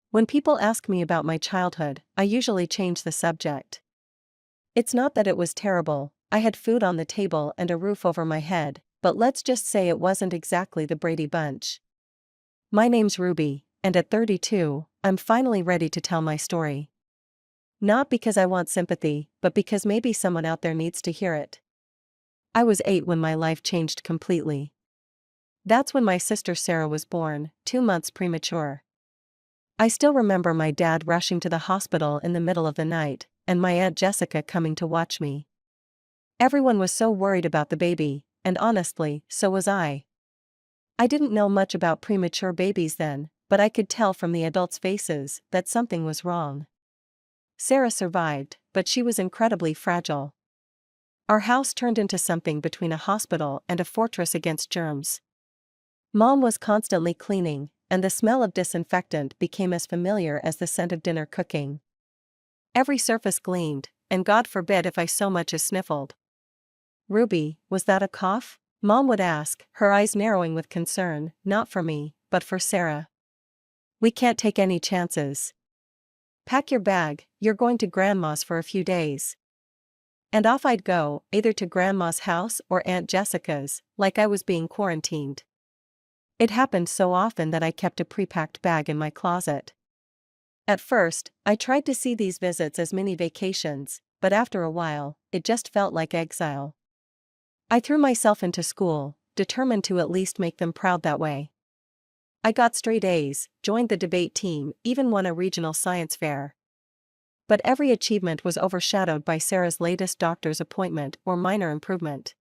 When people ask me about my childhood, I usually change the subject. It's not that it was terrible, I had food on the table and a roof over my head, but let's just say it wasn't exactly the Brady Bunch. My name's Ruby, and at 32, I'm finally ready to tell my story. Not because I want sympathy, but because maybe someone out there needs to hear it. I was 8 when my life changed completely. That's when my sister Sarah was born, 2 months premature. I still remember my dad rushing to the hospital in the middle of the night, and my Aunt Jessica coming to watch me. Everyone was so worried about the baby, and honestly, so was I. I didn't know much about premature babies then, but I could tell from the adults' faces that something was wrong. Sarah survived, but she was incredibly fragile. Our house turned into something between a hospital and a fortress against germs. Mom was constantly cleaning, and the smell of disinfectant became as familiar as the scent of dinner cooking. Every surface gleamed, and God forbid if I so much as sniffled. "Ruby, was that a cough?" Mom would ask, her eyes narrowing with concern, not for me, but for Sarah. "We can't take any chances. Pack your bag, you're going to Grandma's for a few days." And off I'd go, either to Grandma's house or Aunt Jessica's, like I was being quarantined. It happened so often that I kept a pre-packed bag in my closet. At first, I tried to see these visits as mini vacations, but after a while, it just felt like exile. I threw myself into school, determined to at least make them proud that way. I got straight A's, joined the debate team, even won a regional science fair. But every achievement was overshadowed by Sarah's latest doctor's appointment or minor improvement.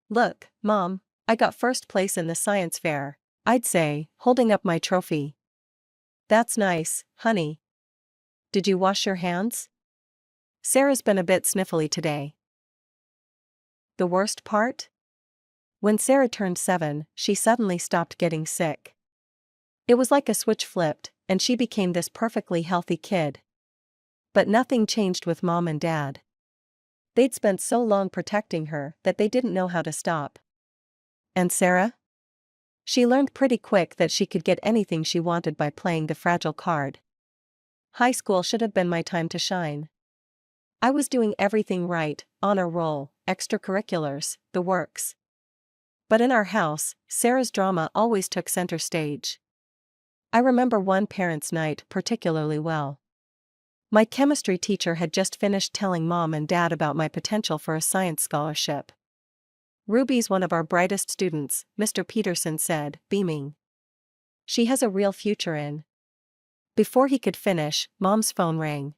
"Look, Mom, I got first place in the science fair," I'd say, holding up my trophy. "That's nice, honey. Did you wash your hands?" Sarah's been a bit sniffly today. The worst part? When Sarah turned 7, she suddenly stopped getting sick. It was like a switch flipped, and she became this perfectly healthy kid. But nothing changed with Mom and Dad. They'd spent so long protecting her that they didn't know how to stop. And Sarah? She learned pretty quick that she could get anything she wanted by playing the fragile card. High school should have been my time to shine. I was doing everything right, honor roll, extracurriculars, the works. But in our house, Sarah's drama always took center stage. I remember one parents' night particularly well. My chemistry teacher had just finished telling Mom and Dad about my potential for a science scholarship. "Ruby's one of our brightest students," Mr. Peterson said, beaming. "She has a real future in." Before he could finish, Mom's phone rang.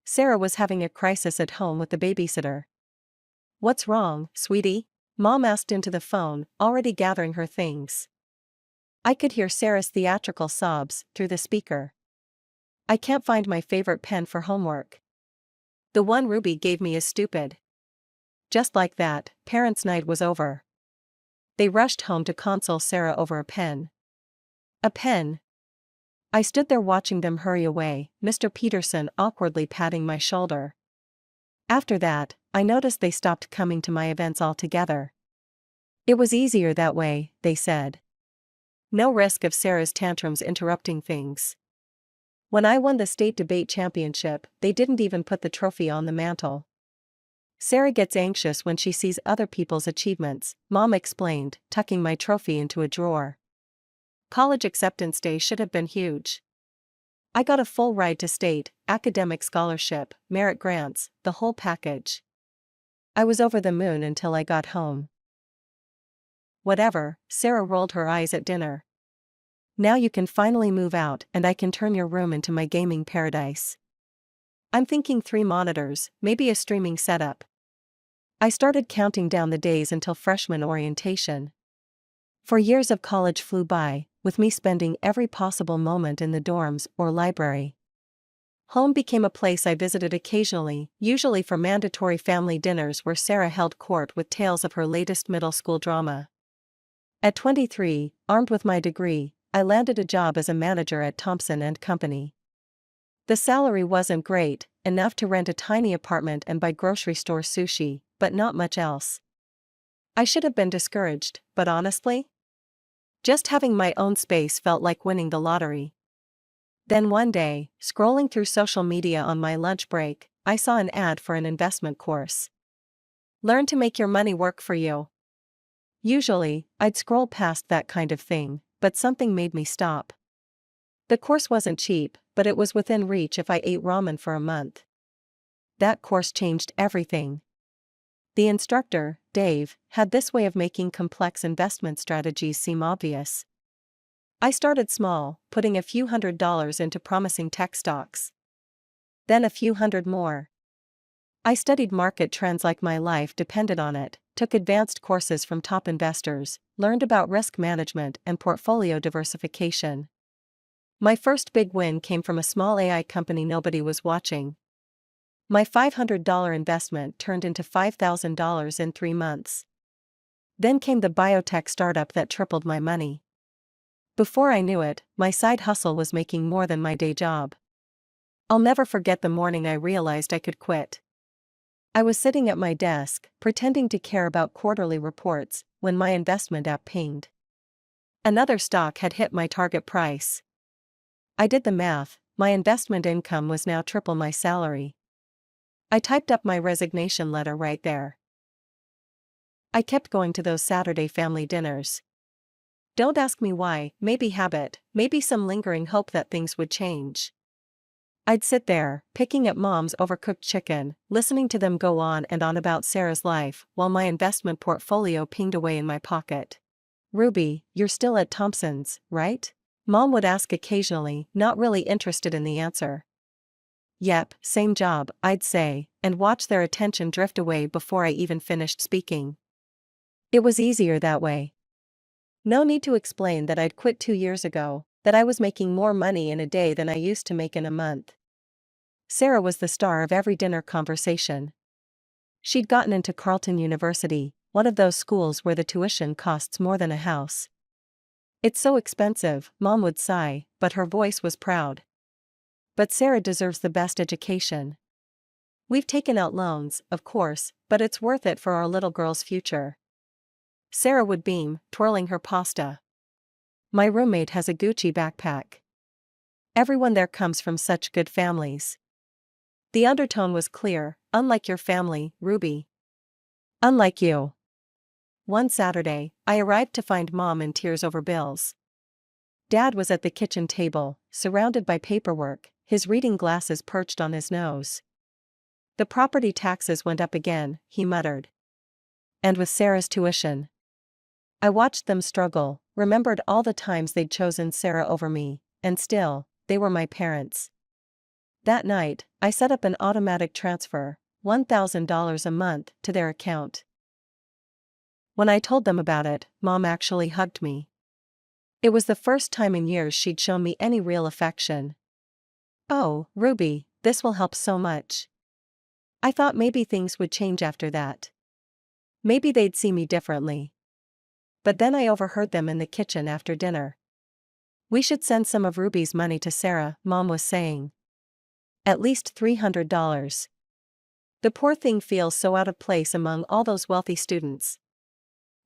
Sarah was having a crisis at home with the babysitter. "What's wrong, sweetie?" Mom asked into the phone, already gathering her things. I could hear Sarah's theatrical sobs through the speaker. "I can't find my favorite pen for homework. The one Ruby gave me is stupid." Just like that, parents' night was over. They rushed home to console Sarah over a pen. A pen. I stood there watching them hurry away, Mr. Peterson awkwardly patting my shoulder. After that, I noticed they stopped coming to my events altogether. It was easier that way, they said. No risk of Sarah's tantrums interrupting things. When I won the state debate championship, they didn't even put the trophy on the mantle. "Sarah gets anxious when she sees other people's achievements," Mom explained, tucking my trophy into a drawer. "College acceptance day should have been huge. I got a full ride to state, academic scholarship, merit grants, the whole package. I was over the moon until I got home." "Whatever," Sarah rolled her eyes at dinner. "Now you can finally move out and I can turn your room into my gaming paradise. I'm thinking 3 monitors, maybe a streaming setup." I started counting down the days until freshman orientation. 4 years of college flew by, with me spending every possible moment in the dorms or library. Home became a place I visited occasionally, usually for mandatory family dinners where Sarah held court with tales of her latest middle school drama. At 23, armed with my degree, I landed a job as a manager at Thompson and Company. The salary wasn't great, enough to rent a tiny apartment and buy grocery store sushi, but not much else. I should have been discouraged, but honestly, just having my own space felt like winning the lottery. Then one day, scrolling through social media on my lunch break, I saw an ad for an investment course. Learn to make your money work for you. Usually, I'd scroll past that kind of thing, but something made me stop. The course wasn't cheap, but it was within reach if I ate ramen for a month. That course changed everything. The instructor, Dave, had this way of making complex investment strategies seem obvious. I started small, putting a few $100s into promising tech stocks. Then a few hundred more. I studied market trends like my life depended on it, took advanced courses from top investors, learned about risk management and portfolio diversification. My first big win came from a small AI company nobody was watching. My $500 investment turned into $5,000 in 3 months. Then came the biotech startup that tripled my money. Before I knew it, my side hustle was making more than my day job. I'll never forget the morning I realized I could quit. I was sitting at my desk, pretending to care about quarterly reports, when my investment app pinged. Another stock had hit my target price. I did the math, my investment income was now triple my salary. I typed up my resignation letter right there. I kept going to those Saturday family dinners. Don't ask me why, maybe habit, maybe some lingering hope that things would change. I'd sit there, picking at Mom's overcooked chicken, listening to them go on and on about Sarah's life, while my investment portfolio pinged away in my pocket. "Ruby, you're still at Thompson's, right?" Mom would ask occasionally, not really interested in the answer. "Yep, same job," I'd say, and watch their attention drift away before I even finished speaking. It was easier that way. No need to explain that I'd quit 2 years ago, that I was making more money in a day than I used to make in a month. Sarah was the star of every dinner conversation. She'd gotten into Carleton University, one of those schools where the tuition costs more than a house. "It's so expensive," Mom would sigh, but her voice was proud. "But Sarah deserves the best education. We've taken out loans, of course, but it's worth it for our little girl's future." Sarah would beam, twirling her pasta. "My roommate has a Gucci backpack. Everyone there comes from such good families." The undertone was clear, "Unlike your family, Ruby. Unlike you." One Saturday, I arrived to find Mom in tears over bills. Dad was at the kitchen table, surrounded by paperwork, his reading glasses perched on his nose. "The property taxes went up again," he muttered. "And with Sarah's tuition." I watched them struggle, remembered all the times they'd chosen Sarah over me, and still, they were my parents. That night, I set up an automatic transfer, $1,000 a month, to their account. When I told them about it, Mom actually hugged me. It was the first time in years she'd shown me any real affection. "Oh, Ruby, this will help so much." I thought maybe things would change after that. Maybe they'd see me differently. But then I overheard them in the kitchen after dinner. "We should send some of Ruby's money to Sarah," Mom was saying. "At least $300. The poor thing feels so out of place among all those wealthy students."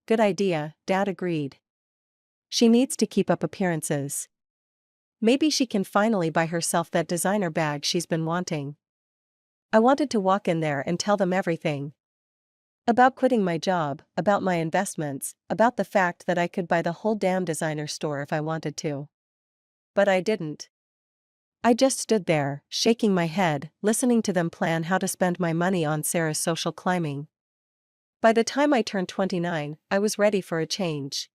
"Good idea," Dad agreed. "She needs to keep up appearances. Maybe she can finally buy herself that designer bag she's been wanting." I wanted to walk in there and tell them everything. About quitting my job, about my investments, about the fact that I could buy the whole damn designer store if I wanted to. But I didn't. I just stood there, shaking my head, listening to them plan how to spend my money on Sarah's social climbing. By the time I turned 29, I was ready for a change.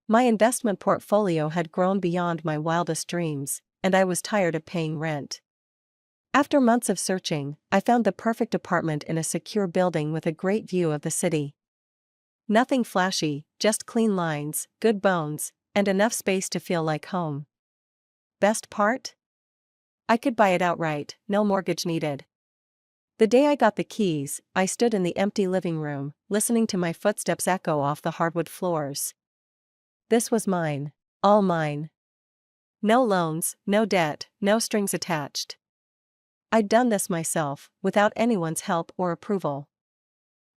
My investment portfolio had grown beyond my wildest dreams, and I was tired of paying rent. After months of searching, I found the perfect apartment in a secure building with a great view of the city. Nothing flashy, just clean lines, good bones, and enough space to feel like home. Best part? I could buy it outright, no mortgage needed. The day I got the keys, I stood in the empty living room, listening to my footsteps echo off the hardwood floors. This was mine. All mine. No loans, no debt, no strings attached. I'd done this myself, without anyone's help or approval.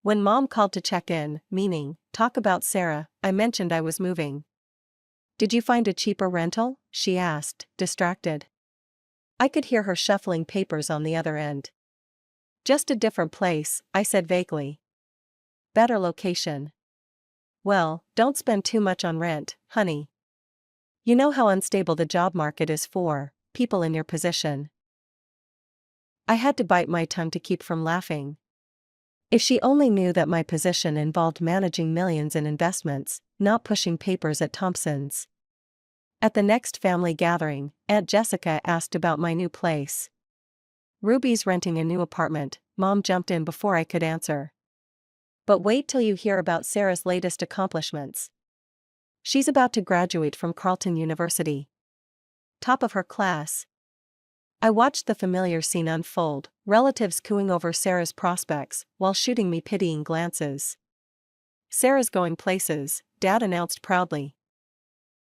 When Mom called to check in, meaning, talk about Sarah, I mentioned I was moving. "Did you find a cheaper rental?" she asked, distracted. I could hear her shuffling papers on the other end. Just a different place, I said vaguely. Better location. Well, don't spend too much on rent, honey. You know how unstable the job market is for people in your position. I had to bite my tongue to keep from laughing. If she only knew that my position involved managing millions in investments, not pushing papers at Thompson's. At the next family gathering, Aunt Jessica asked about my new place. Ruby's renting a new apartment, Mom jumped in before I could answer. But wait till you hear about Sarah's latest accomplishments. She's about to graduate from Carleton University. Top of her class. I watched the familiar scene unfold, relatives cooing over Sarah's prospects while shooting me pitying glances. Sarah's going places, Dad announced proudly.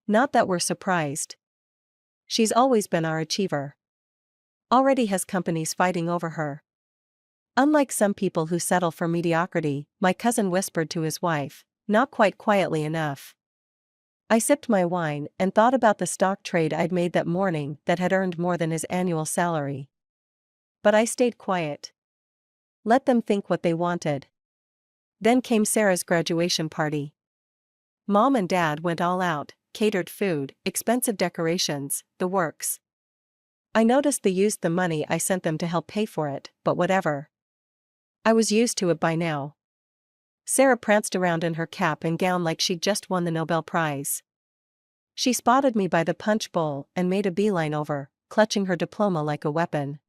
Not that we're surprised. She's always been our achiever. Already has companies fighting over her. Unlike some people who settle for mediocrity, my cousin whispered to his wife, not quite quietly enough. I sipped my wine and thought about the stock trade I'd made that morning that had earned more than his annual salary. But I stayed quiet. Let them think what they wanted. Then came Sarah's graduation party. Mom and Dad went all out, catered food, expensive decorations, the works. I noticed they used the money I sent them to help pay for it, but whatever. I was used to it by now. Sarah pranced around in her cap and gown like she'd just won the Nobel Prize. She spotted me by the punch bowl and made a beeline over, clutching her diploma like a weapon.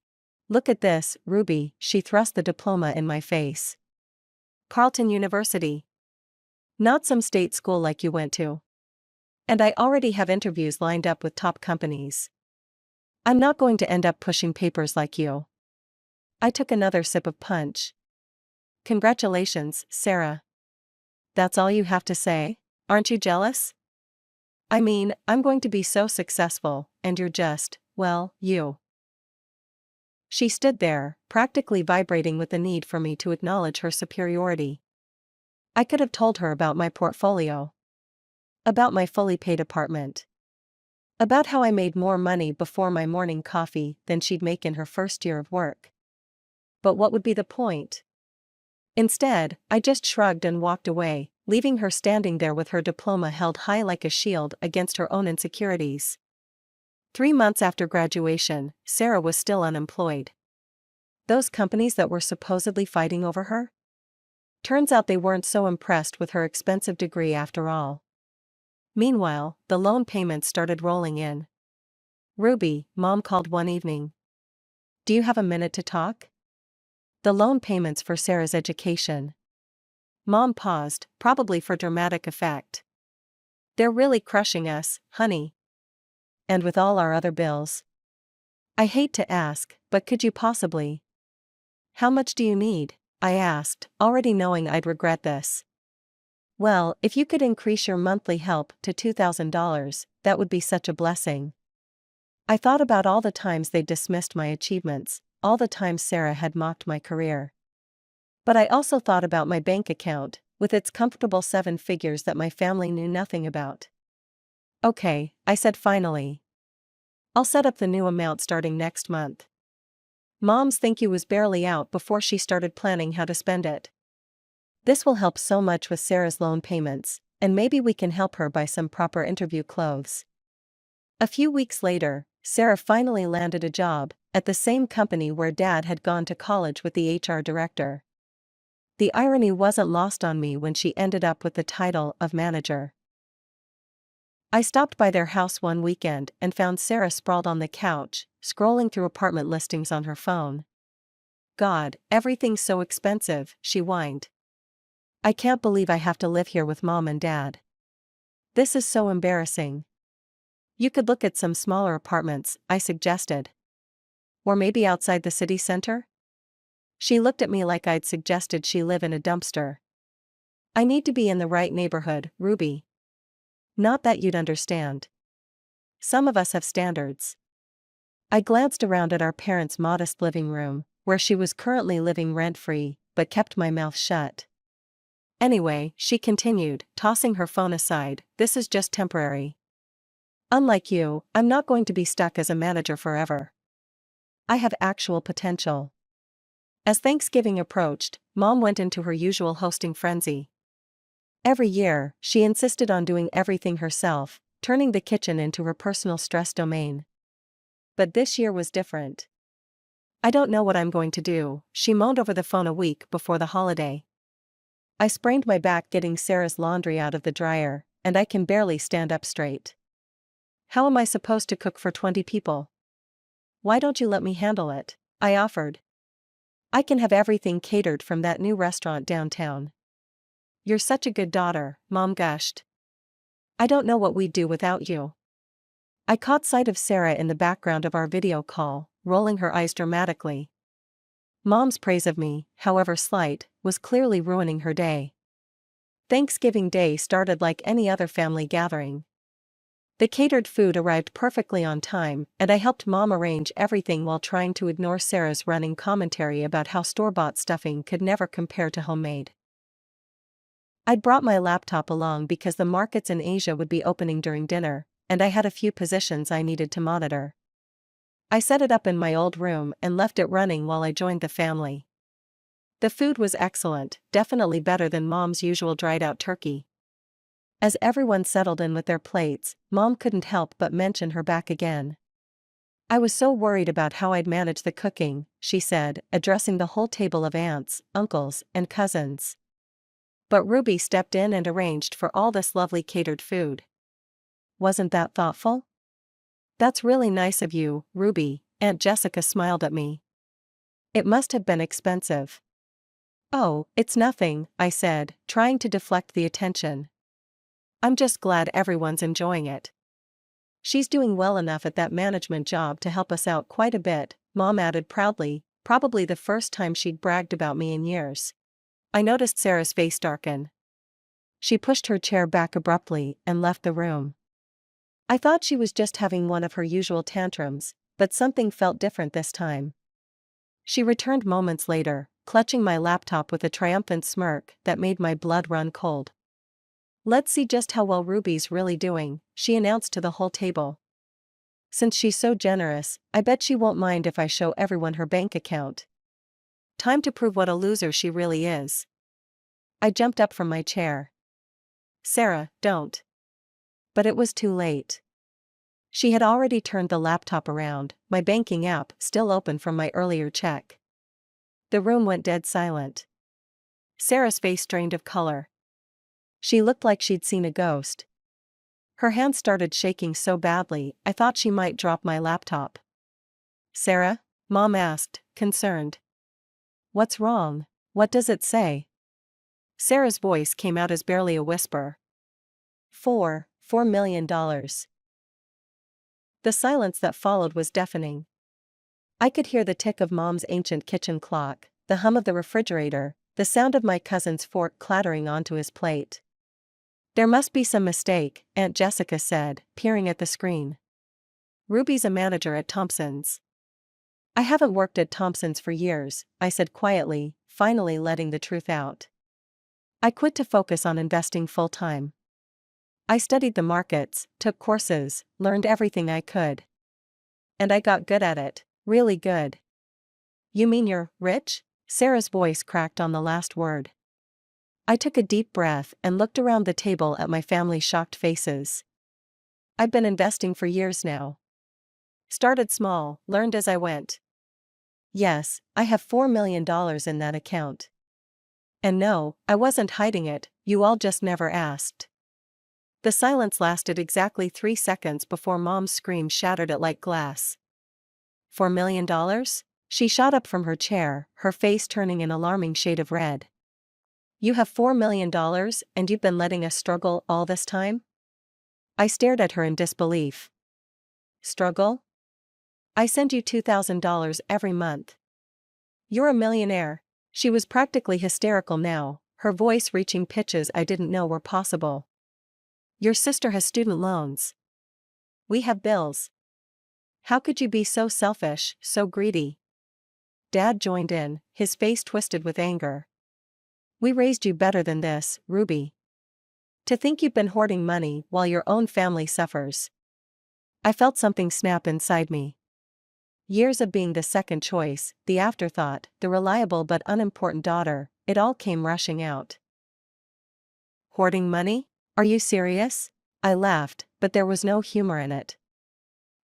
Look at this, Ruby, she thrust the diploma in my face. Carleton University. Not some state school like you went to. And I already have interviews lined up with top companies. I'm not going to end up pushing papers like you. I took another sip of punch. Congratulations, Sarah. That's all you have to say? Aren't you jealous? I mean, I'm going to be so successful, and you're just, well, you. She stood there, practically vibrating with the need for me to acknowledge her superiority. I could have told her about my portfolio. About my fully paid apartment. About how I made more money before my morning coffee than she'd make in her first year of work. But what would be the point? Instead, I just shrugged and walked away, leaving her standing there with her diploma held high like a shield against her own insecurities. 3 months after graduation, Sarah was still unemployed. Those companies that were supposedly fighting over her? Turns out they weren't so impressed with her expensive degree after all. Meanwhile, the loan payments started rolling in. Ruby, Mom called one evening. Do you have a minute to talk? The loan payments for Sarah's education. Mom paused, probably for dramatic effect. They're really crushing us, honey. And with all our other bills. I hate to ask, but could you possibly? How much do you need? I asked, already knowing I'd regret this. Well, if you could increase your monthly help to $2,000, that would be such a blessing. I thought about all the times they dismissed my achievements, all the times Sarah had mocked my career. But I also thought about my bank account, with its comfortable 7 figures that my family knew nothing about. Okay, I said finally. I'll set up the new amount starting next month. Mom's thank you was barely out before she started planning how to spend it. This will help so much with Sarah's loan payments, and maybe we can help her buy some proper interview clothes. A few weeks later, Sarah finally landed a job at the same company where Dad had gone to college with the HR director. The irony wasn't lost on me when she ended up with the title of manager. I stopped by their house one weekend and found Sarah sprawled on the couch, scrolling through apartment listings on her phone. God, everything's so expensive, she whined. I can't believe I have to live here with Mom and Dad. This is so embarrassing. You could look at some smaller apartments, I suggested. Or maybe outside the city center? She looked at me like I'd suggested she live in a dumpster. I need to be in the right neighborhood, Ruby. Not that you'd understand. Some of us have standards. I glanced around at our parents' modest living room, where she was currently living rent-free, but kept my mouth shut. Anyway, she continued, tossing her phone aside, this is just temporary. Unlike you, I'm not going to be stuck as a manager forever. I have actual potential. As Thanksgiving approached, Mom went into her usual hosting frenzy. Every year, she insisted on doing everything herself, turning the kitchen into her personal stress domain. But this year was different. "I don't know what I'm going to do," she moaned over the phone a week before the holiday. "I sprained my back getting Sarah's laundry out of the dryer, and I can barely stand up straight. How am I supposed to cook for 20 people? Why don't you let me handle it?" I offered. "I can have everything catered from that new restaurant downtown." "You're such a good daughter," Mom gushed. "I don't know what we'd do without you." I caught sight of Sarah in the background of our video call, rolling her eyes dramatically. Mom's praise of me, however slight, was clearly ruining her day. Thanksgiving Day started like any other family gathering. The catered food arrived perfectly on time, and I helped Mom arrange everything while trying to ignore Sarah's running commentary about how store-bought stuffing could never compare to homemade. I'd brought my laptop along because the markets in Asia would be opening during dinner, and I had a few positions I needed to monitor. I set it up in my old room and left it running while I joined the family. The food was excellent, definitely better than Mom's usual dried-out turkey. As everyone settled in with their plates, Mom couldn't help but mention her back again. "I was so worried about how I'd manage the cooking," she said, addressing the whole table of aunts, uncles, and cousins. "But Ruby stepped in and arranged for all this lovely catered food. Wasn't that thoughtful?" "That's really nice of you, Ruby," Aunt Jessica smiled at me. "It must have been expensive." "Oh, it's nothing," I said, trying to deflect the attention. "I'm just glad everyone's enjoying it. She's doing well enough at that management job to help us out quite a bit," Mom added proudly, probably the first time she'd bragged about me in years. I noticed Sarah's face darken. She pushed her chair back abruptly and left the room. I thought she was just having one of her usual tantrums, but something felt different this time. She returned moments later, clutching my laptop with a triumphant smirk that made my blood run cold. "Let's see just how well Ruby's really doing," she announced to the whole table. "Since she's so generous, I bet she won't mind if I show everyone her bank account. Time to prove what a loser she really is." I jumped up from my chair. "Sarah, don't." But it was too late. She had already turned the laptop around, my banking app still open from my earlier check. The room went dead silent. Sarah's face drained of color. She looked like she'd seen a ghost. Her hands started shaking so badly, I thought she might drop my laptop. "Sarah?" Mom asked, concerned. "What's wrong? What does it say?" Sarah's voice came out as barely a whisper. $4 million. The silence that followed was deafening. I could hear the tick of Mom's ancient kitchen clock, the hum of the refrigerator, the sound of my cousin's fork clattering onto his plate. "There must be some mistake," Aunt Jessica said, peering at the screen. "Ruby's a manager at Thompson's." "I haven't worked at Thompson's for years," I said quietly, finally letting the truth out. "I quit to focus on investing full-time. I studied the markets, took courses, learned everything I could. And I got good at it, really good." "You mean you're rich?" Sarah's voice cracked on the last word. I took a deep breath and looked around the table at my family's shocked faces. "I've been investing for years now. Started small, learned as I went. Yes, I have $4 million in that account. And no, I wasn't hiding it, you all just never asked." The silence lasted exactly 3 seconds before Mom's scream shattered it like glass. $4 million? She shot up from her chair, her face turning an alarming shade of red. "You have $4 million and you've been letting us struggle all this time?" I stared at her in disbelief. "Struggle? I send you $2,000 every month. You're a millionaire." She was practically hysterical now, her voice reaching pitches I didn't know were possible. "Your sister has student loans. We have bills. How could you be so selfish, so greedy?" Dad joined in, his face twisted with anger. "We raised you better than this, Ruby. To think you've been hoarding money while your own family suffers." I felt something snap inside me. Years of being the second choice, the afterthought, the reliable but unimportant daughter, it all came rushing out. Hoarding money? Are you serious? I laughed, but there was no humor in it.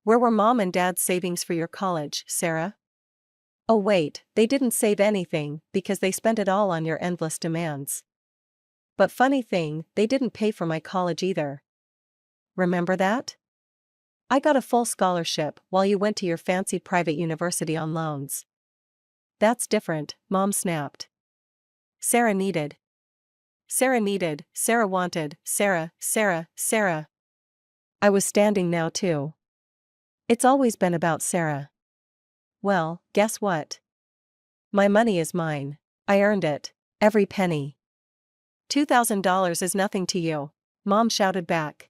Where were Mom and Dad's savings for your college, Sarah? Oh wait, they didn't save anything, because they spent it all on your endless demands. But funny thing, they didn't pay for my college either. Remember that? I got a full scholarship while you went to your fancy private university on loans. That's different, Mom snapped. Sarah needed. Sarah needed, Sarah wanted, Sarah. I was standing now too. It's always been about Sarah. Well, guess what? My money is mine. I earned it. Every penny. $2,000 is nothing to you, Mom shouted back.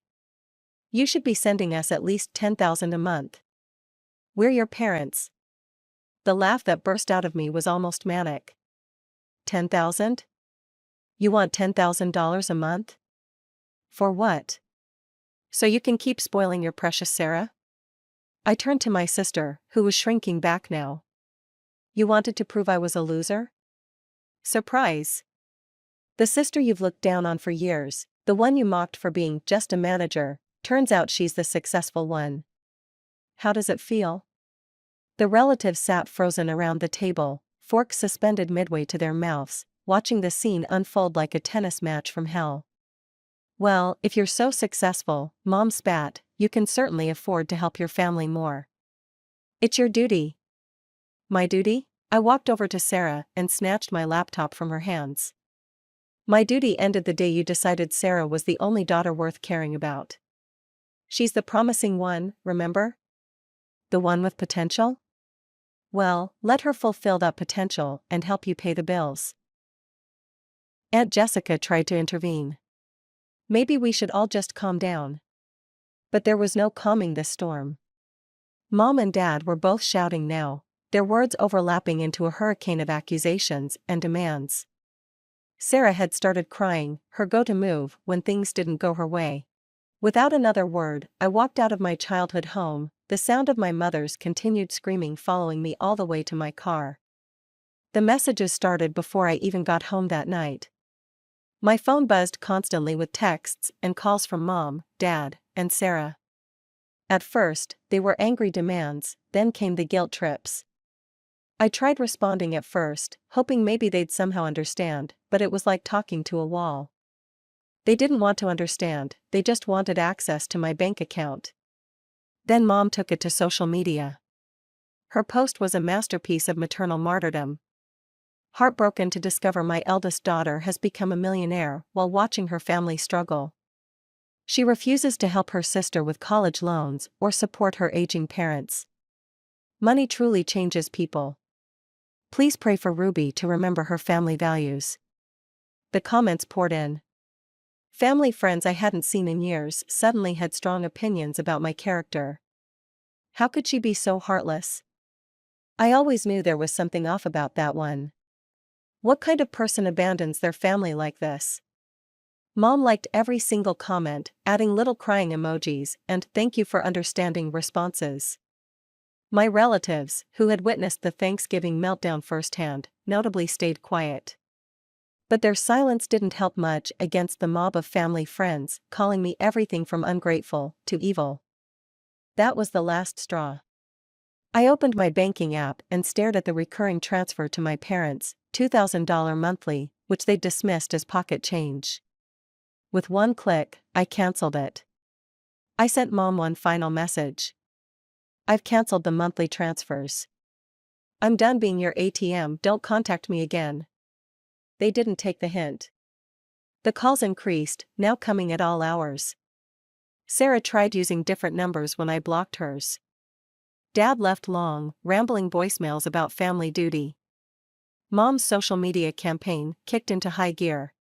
You should be sending us at least $10,000 a month. We're your parents. The laugh that burst out of me was almost manic. 10,000? You want $10,000 a month? For what? So you can keep spoiling your precious Sarah? I turned to my sister, who was shrinking back now. You wanted to prove I was a loser? Surprise. The sister you've looked down on for years, the one you mocked for being just a manager, turns out she's the successful one. How does it feel? The relatives sat frozen around the table, forks suspended midway to their mouths, watching the scene unfold like a tennis match from hell. Well, if you're so successful, Mom spat, you can certainly afford to help your family more. It's your duty. My duty? I walked over to Sarah and snatched my laptop from her hands. My duty ended the day you decided Sarah was the only daughter worth caring about. She's the promising one, remember? The one with potential? Well, let her fulfill that potential and help you pay the bills. Aunt Jessica tried to intervene. Maybe we should all just calm down. But there was no calming this storm. Mom and Dad were both shouting now, their words overlapping into a hurricane of accusations and demands. Sarah had started crying, her go-to move when things didn't go her way. Without another word, I walked out of my childhood home, the sound of my mother's continued screaming following me all the way to my car. The messages started before I even got home that night. My phone buzzed constantly with texts and calls from Mom, Dad, and Sarah. At first, they were angry demands, then came the guilt trips. I tried responding at first, hoping maybe they'd somehow understand, but it was like talking to a wall. They didn't want to understand, they just wanted access to my bank account. Then Mom took it to social media. Her post was a masterpiece of maternal martyrdom. Heartbroken to discover my eldest daughter has become a millionaire while watching her family struggle. She refuses to help her sister with college loans or support her aging parents. Money truly changes people. Please pray for Ruby to remember her family values. The comments poured in. Family friends I hadn't seen in years suddenly had strong opinions about my character. How could she be so heartless? I always knew there was something off about that one. What kind of person abandons their family like this? Mom liked every single comment, adding little crying emojis and "thank you for understanding" responses. My relatives, who had witnessed the Thanksgiving meltdown firsthand, notably stayed quiet. But their silence didn't help much against the mob of family friends, calling me everything from ungrateful to evil. That was the last straw. I opened my banking app and stared at the recurring transfer to my parents, $2,000 monthly, which they dismissed as pocket change. With one click, I canceled it. I sent Mom one final message. I've canceled the monthly transfers. I'm done being your ATM, don't contact me again. They didn't take the hint. The calls increased, now coming at all hours. Sarah tried using different numbers when I blocked hers. Dad left long, rambling voicemails about family duty. Mom's social media campaign kicked into high gear.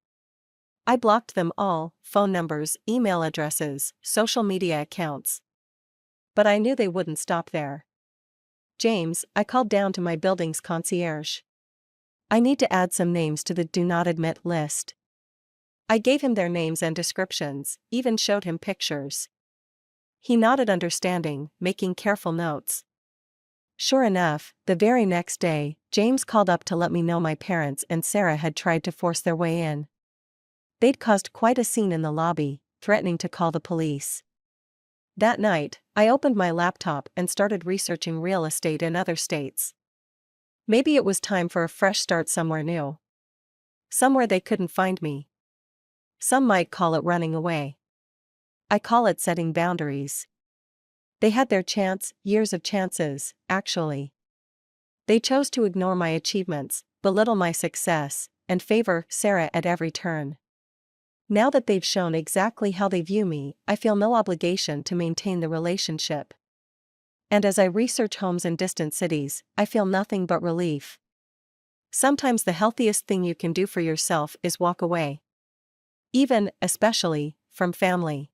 I blocked them all, phone numbers, email addresses, social media accounts. But I knew they wouldn't stop there. James, I called down to my building's concierge. I need to add some names to the do not admit list. I gave him their names and descriptions, even showed him pictures. He nodded understanding, making careful notes. Sure enough, the very next day, James called up to let me know my parents and Sarah had tried to force their way in. They'd caused quite a scene in the lobby, threatening to call the police. That night, I opened my laptop and started researching real estate in other states. Maybe it was time for a fresh start somewhere new. Somewhere they couldn't find me. Some might call it running away. I call it setting boundaries. They had their chance, years of chances, actually. They chose to ignore my achievements, belittle my success, and favor Sarah at every turn. Now that they've shown exactly how they view me, I feel no obligation to maintain the relationship. And as I research homes in distant cities, I feel nothing but relief. Sometimes the healthiest thing you can do for yourself is walk away. Even, especially, from family.